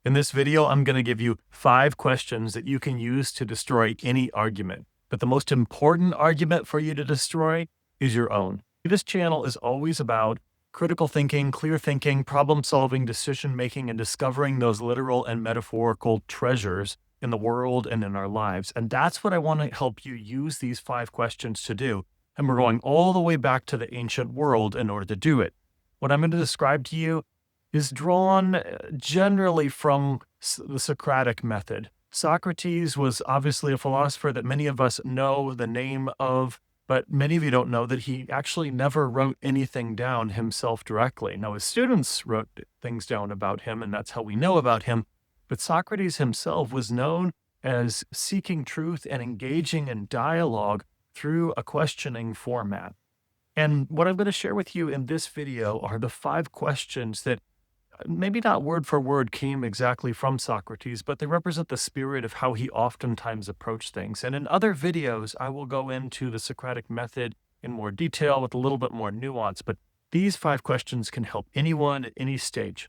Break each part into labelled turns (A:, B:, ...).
A: In this video, I'm going to give you 5 questions that you can use to destroy any argument. But the most important argument for you to destroy is your own. This channel is always about critical thinking, clear thinking, problem solving, decision making, and discovering those literal and metaphorical treasures in the world and in our lives. And that's what I want to help you use these 5 questions to do. And we're going all the way back to the ancient world in order to do it. What I'm going to describe to you is drawn generally from the Socratic method. Socrates was obviously a philosopher that many of us know the name of, but many of you don't know that he actually never wrote anything down himself directly. Now, his students wrote things down about him, and that's how we know about him. But Socrates himself was known as seeking truth and engaging in dialogue through a questioning format. And what I'm going to share with you in this video are the 5 questions that maybe not word for word came exactly from Socrates, but they represent the spirit of how he oftentimes approached things. And in other videos, I will go into the Socratic method in more detail with a little bit more nuance, but these 5 questions can help anyone at any stage.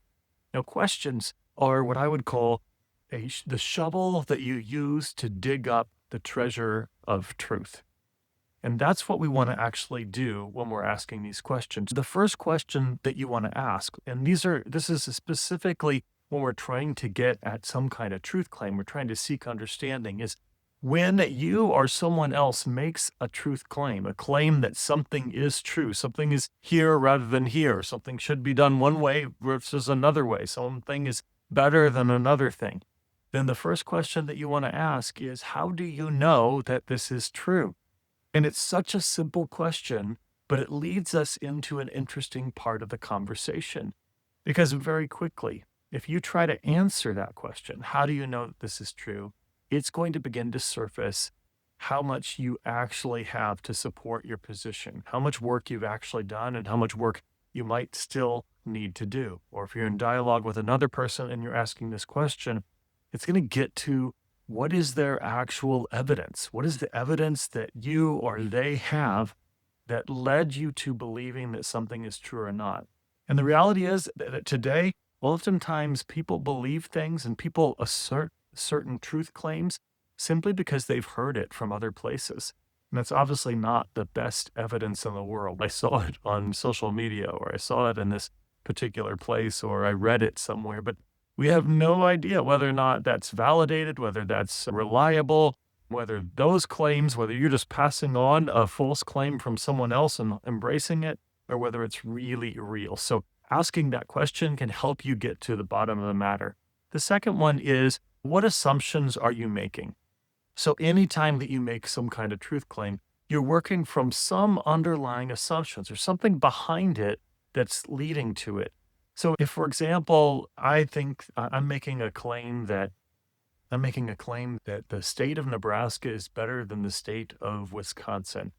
A: Now, questions are what I would call the shovel that you use to dig up the treasure of truth. And that's what we want to actually do when we're asking these questions. The first question that you want to ask, and this is specifically when we're trying to get at some kind of truth claim, we're trying to seek understanding, is when you or someone else makes a truth claim, a claim that something is true, something is here rather than here, something should be done one way versus another way, something is better than another thing, then the first question that you want to ask is, how do you know that this is true? And it's such a simple question, but it leads us into an interesting part of the conversation. Because very quickly, if you try to answer that question, how do you know that this is true? It's going to begin to surface how much you actually have to support your position, how much work you've actually done, and how much work you might still need to do. Or if you're in dialogue with another person and you're asking this question, it's going to get to, what is their actual evidence? What is the evidence that you or they have that led you to believing that something is true or not? And the reality is that today, oftentimes people believe things and people assert certain truth claims simply because they've heard it from other places. And that's obviously not the best evidence in the world. I saw it on social media, or I saw it in this particular place, or I read it somewhere, but we have no idea whether or not that's validated, whether that's reliable, whether those claims, whether you're just passing on a false claim from someone else and embracing it, or whether it's really real. So asking that question can help you get to the bottom of the matter. The second one is, what assumptions are you making? So anytime that you make some kind of truth claim, you're working from some underlying assumptions or something behind it that's leading to it. So if, for example, I think I'm making a claim that the state of Nebraska is better than the state of Wisconsin,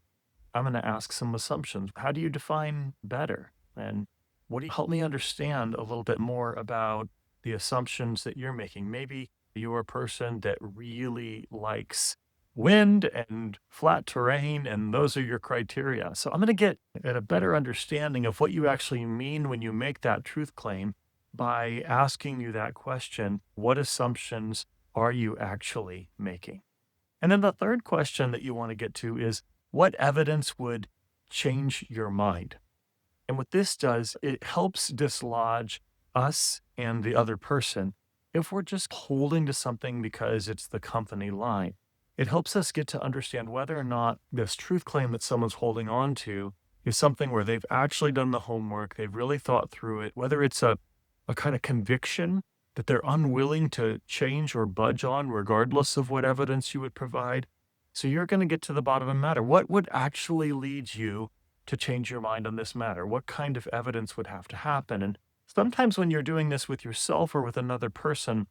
A: I'm going to ask some assumptions. How do you define better? And what do you help me understand a little bit more about the assumptions that you're making? Maybe you're a person that really likes wind and flat terrain, and those are your criteria. So I'm going to get at a better understanding of what you actually mean when you make that truth claim by asking you that question, what assumptions are you actually making? And then the third question that you want to get to is, what evidence would change your mind? And what this does, it helps dislodge us and the other person if we're just holding to something because it's the company line. It helps us get to understand whether or not this truth claim that someone's holding on to is something where they've actually done the homework, they've really thought through it, whether it's a kind of conviction that they're unwilling to change or budge on regardless of what evidence you would provide. So you're going to get to the bottom of the matter. What would actually lead you to change your mind on this matter? What kind of evidence would have to happen? And sometimes when you're doing this with yourself or with another person,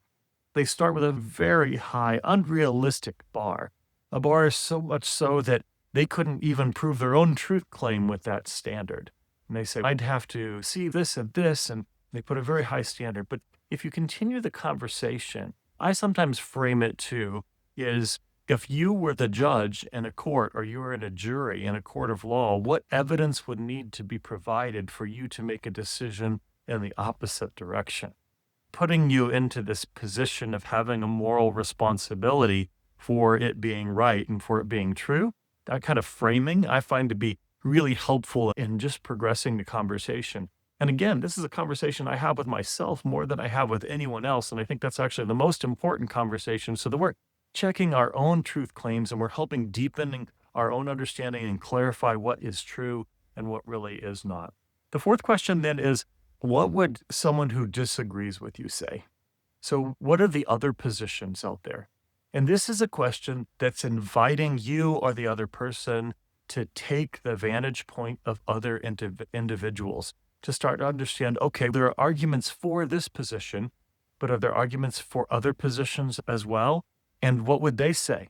A: they start with a very high, unrealistic bar. A bar is so much so that they couldn't even prove their own truth claim with that standard. And they say, I'd have to see this and this, and they put a very high standard. But if you continue the conversation, I sometimes frame it too, is if you were the judge in a court, or you were in a jury in a court of law, what evidence would need to be provided for you to make a decision in the opposite direction? putting you into this position of having a moral responsibility for it being right and for it being true. That kind of framing I find to be really helpful in just progressing the conversation. And again, this is a conversation I have with myself more than I have with anyone else. And I think that's actually the most important conversation, so that we're checking our own truth claims and we're helping deepening our own understanding and clarify what is true and what really is not. The fourth question then is, what would someone who disagrees with you say? So what are the other positions out there? And this is a question that's inviting you or the other person to take the vantage point of other individuals, to start to understand, okay, there are arguments for this position, but are there arguments for other positions as well? And what would they say?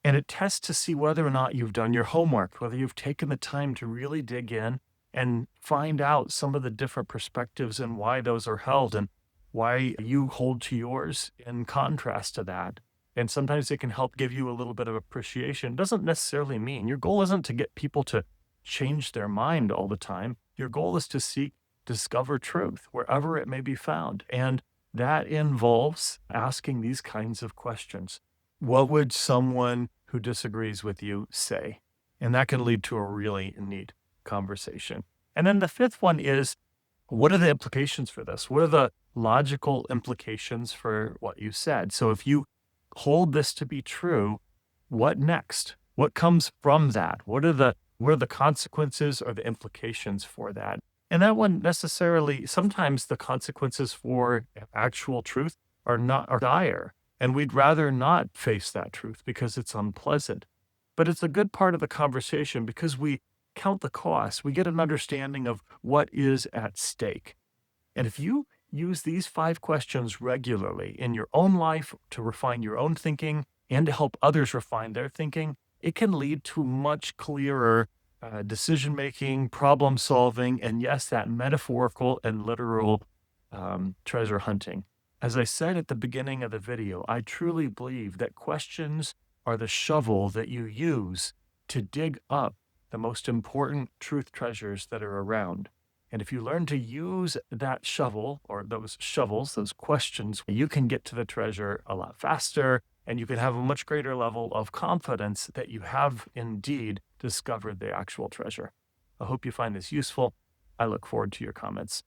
A: And it tests to see whether or not you've done your homework, whether you've taken the time to really dig in and find out some of the different perspectives and why those are held and why you hold to yours in contrast to that. And sometimes it can help give you a little bit of appreciation. It doesn't necessarily mean your goal isn't to get people to change their mind all the time. Your goal is to discover truth wherever it may be found. And that involves asking these kinds of questions. What would someone who disagrees with you say? And that can lead to a really neat conversation. And then the fifth one is, what are the implications for this? What are the logical implications for what you said? So if you hold this to be true, what next? What comes from that? What are the consequences or the implications for that? And that one necessarily, sometimes the consequences for actual truth are dire. And we'd rather not face that truth because it's unpleasant. But it's a good part of the conversation because we count the costs. We get an understanding of what is at stake. And if you use these 5 questions regularly in your own life to refine your own thinking and to help others refine their thinking, it can lead to much clearer decision-making, problem-solving, and yes, that metaphorical and literal treasure hunting. As I said at the beginning of the video, I truly believe that questions are the shovel that you use to dig up the most important truth treasures that are around. And if you learn to use that shovel or those shovels, those questions, you can get to the treasure a lot faster and you can have a much greater level of confidence that you have indeed discovered the actual treasure. I hope you find this useful. I look forward to your comments.